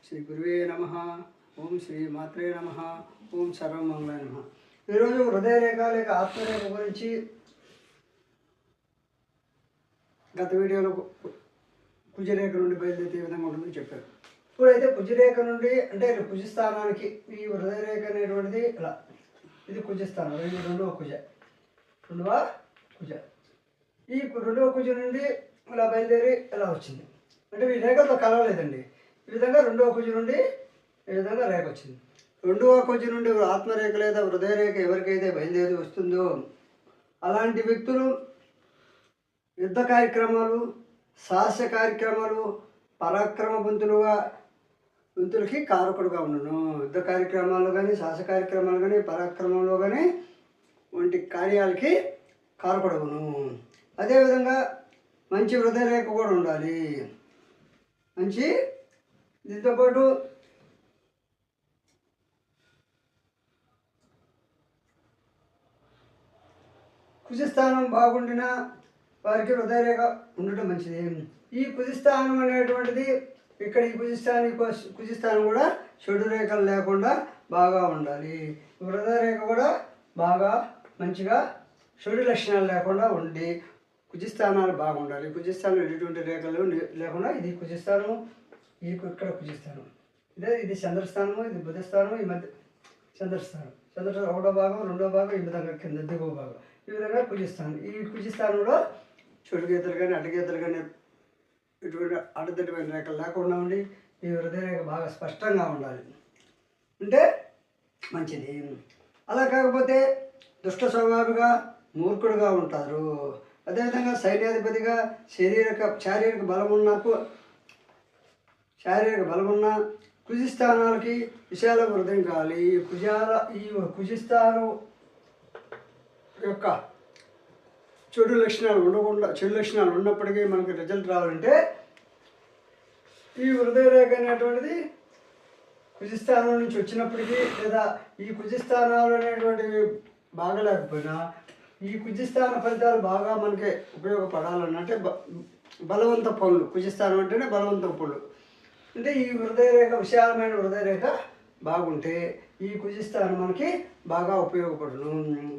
శ్రీ గురువే నమః. ఓం శ్రీ మాత్రే నమః. ఓం సర్వమంగళాయ నమః. ఈరోజు హృదయరేఖ లేక ఆత్మరేఖ గురించి గత వీడియోలో కుజరేఖ నుండి బయలుదేరే విధంగా ఉంటుందని చెప్పారు. ఇప్పుడైతే కుజరేఖ నుండి అంటే కుజస్థానానికి ఈ హృదయరేఖ అనేటువంటిది ఇలా, ఇది కుజస్థానం, రెండవ కుజ, ఈ రెండవ కుజ నుండి ఇలా బయలుదేరి ఇలా వచ్చింది. అంటే ఈ రేఖతో కలవలేదండి. ఈ విధంగా రెండవ కుజ నుండి ఈ విధంగా రేఖ వచ్చింది. రెండవ కుజ నుండి ఆత్మరేఖ లేదా హృదయరేఖ ఎవరికైతే బయలుదేరి వస్తుందో అలాంటి వ్యక్తులు యుద్ధ కార్యక్రమాలు, సాహస కార్యక్రమాలు, పరాక్రమవంతులకి కారకుడుగా ఉండను. యుద్ధ కార్యక్రమాలు కానీ, సాహస కార్యక్రమాలు కానీ, పరాక్రమంలో కానీ వంటి కార్యాలకి కారకుడవును. అదేవిధంగా మంచి హృదయరేఖ కూడా ఉండాలి. దీంతోపాటు కుజస్థానం బాగుండిన వారికి హృదయరేఖ ఉండటం మంచిది. ఈ కుజస్థానం అనేటువంటిది ఇక్కడ ఈ కుజస్థానం కూడా చెడు రేఖలు లేకుండా బాగా ఉండాలి. హృదయరేఖ కూడా బాగా మంచిగా చెడు లక్షణాలు లేకుండా ఉండి కుజస్థానాలు బాగుండాలి. కుజస్థానం ఎటువంటి రేఖలు లేకుండా ఇది కుజస్థానము, ఇక్కడ కుజస్థానం, ఇది చంద్రస్థానము, ఇది బుధస్థానము, ఈ మధ్య చంద్రస్థానం, ఒకటో భాగం, రెండో భాగం, ఈ విధంగా కింద దిగువ భాగం, ఈ విధంగా కుజస్థానం. ఈ కుజస్థానంలో చెడు గీతలు కానీ అడ్డగీతలు కానీ ఇటువంటి అడ్డదిడ్డమైన రేఖలు లేకుండా ఉండి ఈ హృదయరేఖ బాగా స్పష్టంగా ఉండాలి అంటే మంచిది. అలా కాకపోతే దుష్ట స్వభావిగా మూర్ఖుడుగా ఉంటారు. అదేవిధంగా సైన్యాధిపతిగా శారీరక బలమున్న కుజస్థానాలకి విశాల హృదయం కావాలి. ఈ కుజస్థానం యొక్క చెడు లక్షణాలు ఉన్నప్పటికీ మనకి రిజల్ట్ రావాలంటే ఈ హృదయరేఖ అనేటువంటిది కుజస్థానం నుంచి వచ్చినప్పటికీ లేదా ఈ కుజస్థానాలు అనేటువంటివి బాగలేకపోయినా ఈ కుజస్థాన ఫలితాలు బాగా మనకి ఉపయోగపడాలని అంటే బలవంత పనులు, కుజస్థానం అంటేనే బలవంత పనులు అంటే ఈ హృదయరేఖ విశాలమైన హృదయరేఖ బాగుంటే ఈ కుజస్థానం మనకి బాగా ఉపయోగపడును,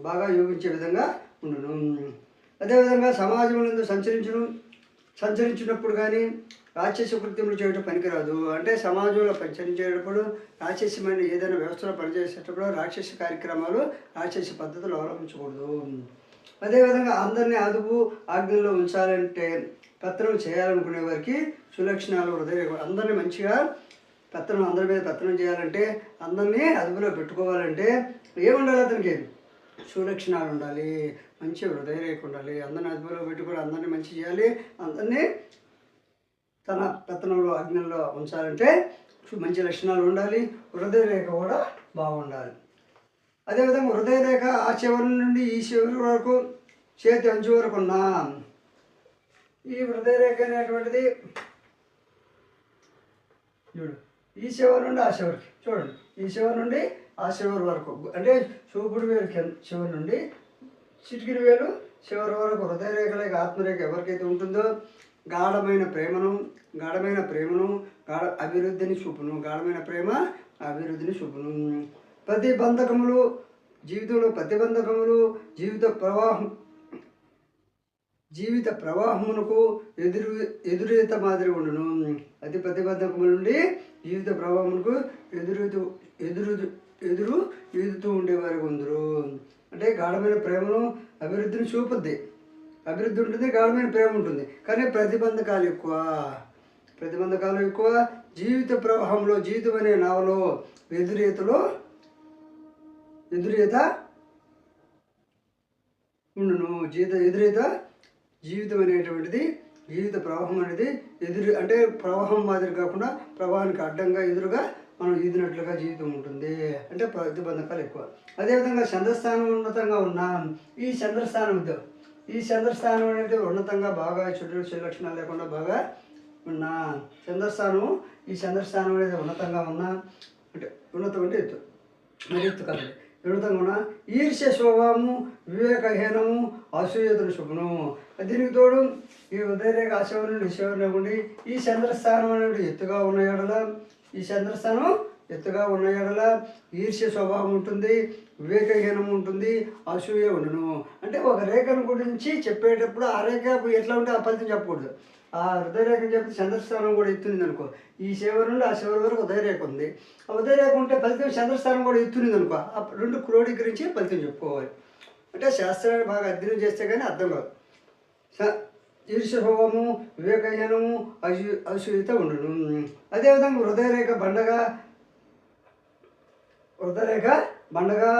బాగా యోగించే విధంగా ఉండును. అదేవిధంగా సమాజంలో సంచరించినప్పుడు కానీ రాక్షస కృత్యములు చేయడం పనికిరాదు. అంటే సమాజంలో సంచరించేటప్పుడు రాక్షసమైన ఏదైనా వ్యవస్థలో పనిచేసేటప్పుడు రాక్షస కార్యక్రమాలు, రాక్షస పద్ధతులు అవలంబించకూడదు. అదేవిధంగా అందరినీ అదుపు ఆజ్ఞల్లో ఉంచాలంటే పెత్తనం చేయాలనుకునే వారికి సులక్షణాలు అందరినీ మంచిగా అందరి మీద పెత్తనం చేయాలంటే, అందరినీ అదుపులో పెట్టుకోవాలంటే ఏముండాలి? అతనికి సులక్షణాలు ఉండాలి, మంచి హృదయరేఖ ఉండాలి. అందరినీ అదుపులో పెట్టుకోవాలి, అందరినీ మంచి చేయాలి, అందరినీ తన పెత్తనంలో ఆజ్ఞల్లో ఉంచాలంటే మంచి లక్షణాలు ఉండాలి. హృదయరేఖ కూడా బాగుండాలి. అదేవిధంగా హృదయరేఖ ఆ చివరి నుండి ఈ చివరి వరకు చేతి అంచు వరకు ఉన్న ఈ హృదయరేఖ అనేటువంటిది ఈ చివరి నుండి ఆ చివరికి చూడండి, ఈ చివరి నుండి ఆ చివరి వరకు అంటే చూపుడు వేలు చివరి నుండి చిటికిడి వేలు చివరి వరకు హృదయరేఖలేక ఆత్మరేఖ ఎవరికైతే ఉంటుందో గాఢమైన ప్రేమను అభివృద్ధిని చూపును. గాఢమైన ప్రేమ అభివృద్ధిని చూపును. జీవితంలో ప్రతిబంధకములు జీవిత ప్రవాహమునకు ఎదురీత మాదిరి ఉండును. అతి ప్రతిబంధకముల నుండి జీవిత ప్రవాహమునకు ఈదుతూ ఉండేవారు కొందరు. అంటే గాఢమైన ప్రేమను అభివృద్ధిని చూపుద్ది. అభివృద్ధి ఉంటుంది, గాఢమైన ప్రేమ ఉంటుంది, కానీ ప్రతిబంధకాలు ఎక్కువ. జీవిత ప్రవాహంలో జీవితం అనే నావలో ఎదురీత ఉండును. జీవితం అనేటువంటిది జీవిత ప్రవాహం అనేది అంటే ప్రవాహం మాదిరి కాకుండా ప్రవాహానికి అడ్డంగా ఎదురుగా మనం ఈదినట్లుగా జీవితం ఉంటుంది. అంటే ప్రతిబంధకాలు ఎక్కువ. అదేవిధంగా చంద్రస్థానం ఉన్నతంగా ఉన్న ఈ చంద్రస్థానం అనేది ఉన్నతంగా బాగా చెడు లక్షణాలు లేకుండా బాగా ఉన్న ఈ చంద్రస్థానం అనేది ఉన్నతంగా ఉన్న అంటే ఉన్నతం అంటే ఎత్తు, మరి ఎత్తు కాదు. విడతంగా ఈర్ష్య శోభము వివేకహీనము అసూయతను శుభను. దీనికి తోడు ఈ ఉదయరేఖ అశివ నుండి శివుని ఉండి ఈ చంద్రస్థానం అనేది ఎత్తుగా ఉన్న ఎడల, ఈ చంద్రస్థానం ఎత్తుగా ఉన్న ఎడల ఈర్ష్య స్వభావం ఉంటుంది, వివేకహీనం ఉంటుంది, అసూయ ఉండును. అంటే ఒక రేఖను గురించి చెప్పేటప్పుడు ఆ రేఖ ఎట్లా ఉంటే ఆ ఫలితం చెప్పకూడదు. ఆ హృదయరేఖ చెప్తే చంద్రస్థానం కూడా ఎత్తునింది అనుకో, ఈ శివరి నుండి ఆ శివరి వరకు ఉదయరేఖ ఉంది. ఆ ఉదయరేఖ ఉంటే ఫలితం చంద్రస్థానం కూడా ఎత్తునింది అనుకో, ఆ రెండు క్రోడీకరించి ఫలితం చెప్పుకోవాలి. అంటే శాస్త్రాన్ని బాగా అధ్యయనం చేస్తే కానీ అర్థం కాదు. ఈర్ష్యభావము వివేకహీనము అసూయత ఉండును. అదేవిధంగా హృదయరేఖ బండగా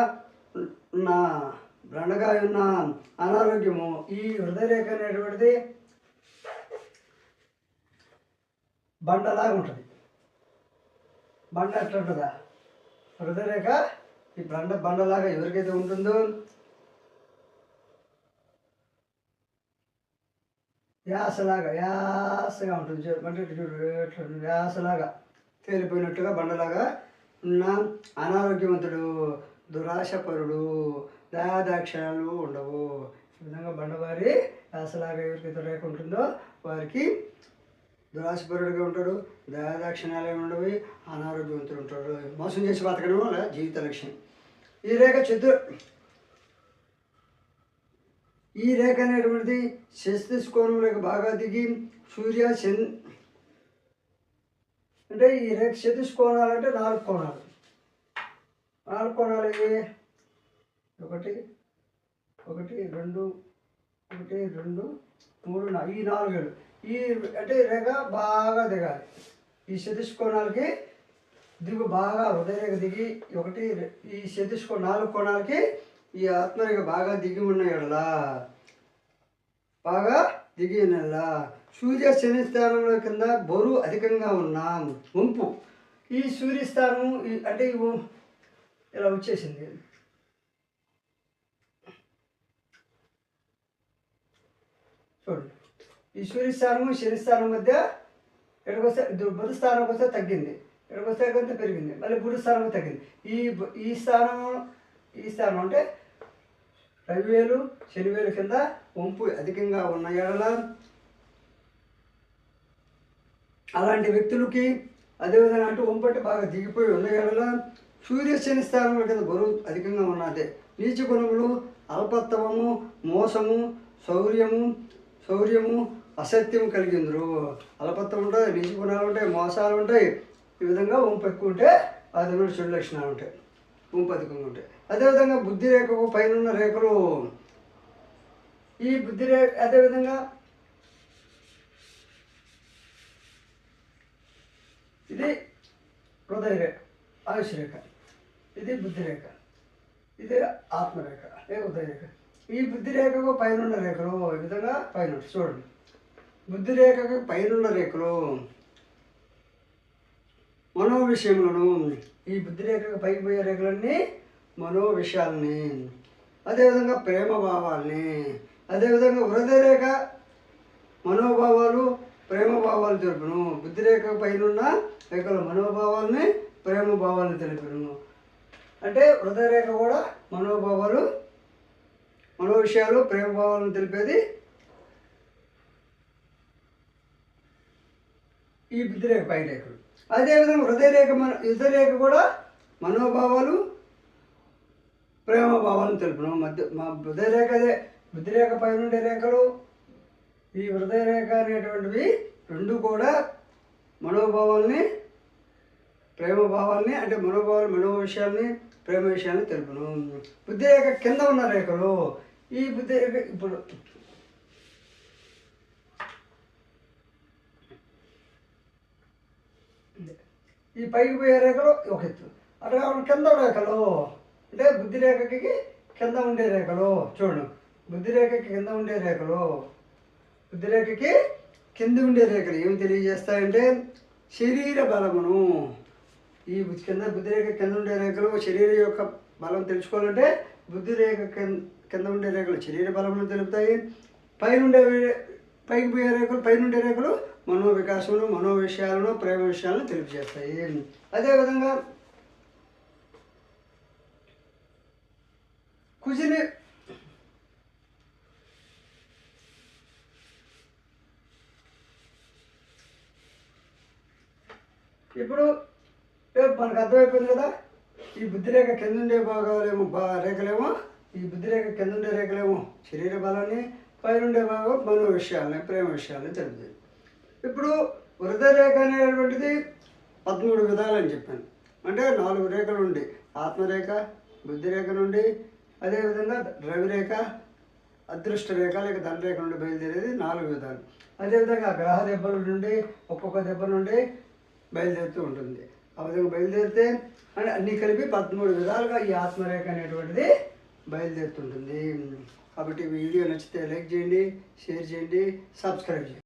ఉన్న అనారోగ్యము. ఈ హృదయరేఖ అనేటువంటిది బండలాగా ఉంటుంది. బండ ఎట్లా ఉంటుందా? హృదయరేఖ ఈ బండలాగా ఎవరికైతే ఉంటుందో యాసగా ఉంటుంది. అంటే యాసలాగా తేలిపోయినట్టుగా బండలాగా ఉన్న అనారోగ్యవంతుడు, దురాశపరుడు, దయాదాక్షిణ్యాలు ఉండవు. ఈ విధంగా బండవారి యాసలాగా ఎవరికైతే రేఖ ఉంటుందో వారికి దురాశపరుడుగా ఉంటాడు, దయాదాక్షిణ్యాలు ఉండవు, అనారోగ్యవంతుడు ఉంటాడు. మోసం చేసి బతకడం వల్ల జీవిత లక్ష్యం. ఈ రేఖ అనేటువంటిది శస్తిస్కోణంలోకి బాగా దిగి సూర్య అంటే ఈ రేఖ చతుష్కోణాలు అంటే 4 కోణాలు. 4 కోణాలు ఇవి 1 2 3 ఈ 4 ఏళ్ళు. ఈ అంటే రేఖ బాగా దిగాలి. ఈ చతుష్కోణాలకి బాగా హృదయరేఖ దిగి ఈ 4 కోణాలకి ఈ ఆత్మరేఖ బాగా దిగి ఉన్న ఎడలా, బాగా దిగి నెల సూర్య శని స్థానంలో కింద బరువు అధికంగా ఉన్న వంపు. ఈ సూర్యస్థానము అంటే ఇలా వచ్చేసింది. చూడండి, ఈ సూర్యస్థానము శనిస్థానం మధ్య ఎక్కడికొస్తే బుధ స్థానంకి వస్తే తగ్గింది, ఎక్కడికొస్తే కొంత పెరిగింది, మళ్ళీ బుధ స్థానం తగ్గింది. ఈ స్థానం అంటే రవివేలు శనివేలు కింద వంపు అధికంగా ఉన్న ఎడల అలాంటి వ్యక్తులకి, అదేవిధంగా అంటే వంపు అంటే బాగా దిగిపోయి ఉన్న ఎడల సూర్య శని స్థానంలో కింద బరువు అధికంగా ఉన్నదే నీచ గుణములు, అల్పత్వము, మోసము, శౌర్యము అసత్యము కలిగిందరు. అల్పత్వం ఉంటాయి, నీచ గుణాలు ఉంటాయి, మోసాలు ఉంటాయి. ఈ విధంగా వంపు ఎక్కువ ఉంటే అది కూడా చెడు లక్షణాలు ఉంటాయి, వంపు అధికంగా ఉంటాయి. అదేవిధంగా బుద్ధి రేఖకు పైన రేఖలు, ఈ బుద్ధి రేఖ అదేవిధంగా ఇది హృదయ రేఖ, ఆయుష్ రేఖ, ఇది బుద్ధి రేఖ, ఇది ఆత్మరేఖ, ఉదయ రేఖ. ఈ బుద్ధి రేఖకు పైన రేఖలు ఈ విధంగా పైన చూడండి. బుద్ధి రేఖకు పైన రేఖలు మనో విషయములను, ఈ బుద్ధి రేఖకు పైకి పోయే రేఖలన్నీ మనో విషయాలని, అదేవిధంగా ప్రేమ భావాల్ని, అదేవిధంగా హృదయ రేఖ మనోభావాలు ప్రేమ భావాలు తెలుపును. బుద్ధి రేఖ పైన రేఖల మనోభావాలని ప్రేమ భావాలను తెలుపును. అంటే హృదయ రేఖ కూడా మనోభావాలు, మనో విషయాలు, ప్రేమ భావాలను తెలిపేది ఈ బుద్ధి రేఖ పై రేఖలు. అదేవిధంగా హృదయ రేఖ కూడా మనోభావాలు ప్రేమ భావాలను తెలుపును. మా హృదయ రేఖ అదే బుద్ధి రేఖ పైన ఉండే రేఖలు, ఈ హృదయ రేఖ అనేటువంటివి రెండు కూడా మనోభావాల్ని ప్రేమ భావాల్ని, అంటే మనోభావాలు మనో విషయాల్ని ప్రేమ విషయాల్ని తెలుపును. బుద్ధి రేఖ కింద ఉన్న రేఖలు, ఈ బుద్ధి రేఖ ఇప్పుడు ఈ పైకి పోయే రేఖలు ఒక ఎత్తు, అట్లా కింద రేఖలు అంటే బుద్ధి రేఖకి కింద ఉండే రేఖలు. చూడండి, బుద్ధి రేఖకి కింద ఉండే రేఖలు, బుద్ధి రేఖకి కింద ఉండే రేఖలు ఏమి తెలియజేస్తాయంటే శరీర బలమును. ఈ బుద్ధి రేఖ కింద ఉండే రేఖలు శరీరం యొక్క బలం తెలుసుకోవాలంటే బుద్ధి రేఖ కింద ఉండే రేఖలు శరీర బలమును తెలుపుతాయి. పైకి పోయే రేఖలు పైన ఉండే రేఖలు మనో వికాసమును, మనో విషయాలను, ప్రేమ విషయాలను తెలియజేస్తాయి. అదేవిధంగా కుజిని ఇప్పుడు మనకు అర్థమైపోయింది కదా. ఈ బుద్ధిరేఖ కింద ఉండే భాగాలేమో రేఖలేమో ఈ బుద్ధిరేఖ కింద ఉండే రేఖలేమో శరీర బలాన్ని, పైన ఉండే భాగం మనో విషయాలని, ప్రేమ విషయాలని తెలుపుతుంది. ఇప్పుడు హృదయ రేఖ అనేటువంటిది 13 విధాలని చెప్పాను. అంటే 4 రేఖలు ఉండి ఆత్మరేఖ, బుద్ధిరేఖ నుండి, అదేవిధంగా ద్రవిరేఖ, అదృష్ట రేఖ లేక ధనరేఖ నుండి బయలుదేరేది 4 విధాలు. అదేవిధంగా గ్రహ దెబ్బల నుండి ఒక్కొక్క దెబ్బ నుండి బయలుదేరుతూ ఉంటుంది. ఆ విధంగా బయలుదేరితే అన్నీ కలిపి 13 విధాలుగా ఈ ఆత్మరేఖ అనేటువంటిది బయలుదేరుతుంటుంది. కాబట్టి ఈ వీడియో నచ్చితే లైక్ చేయండి, షేర్ చేయండి, సబ్స్క్రైబ్ చేయండి.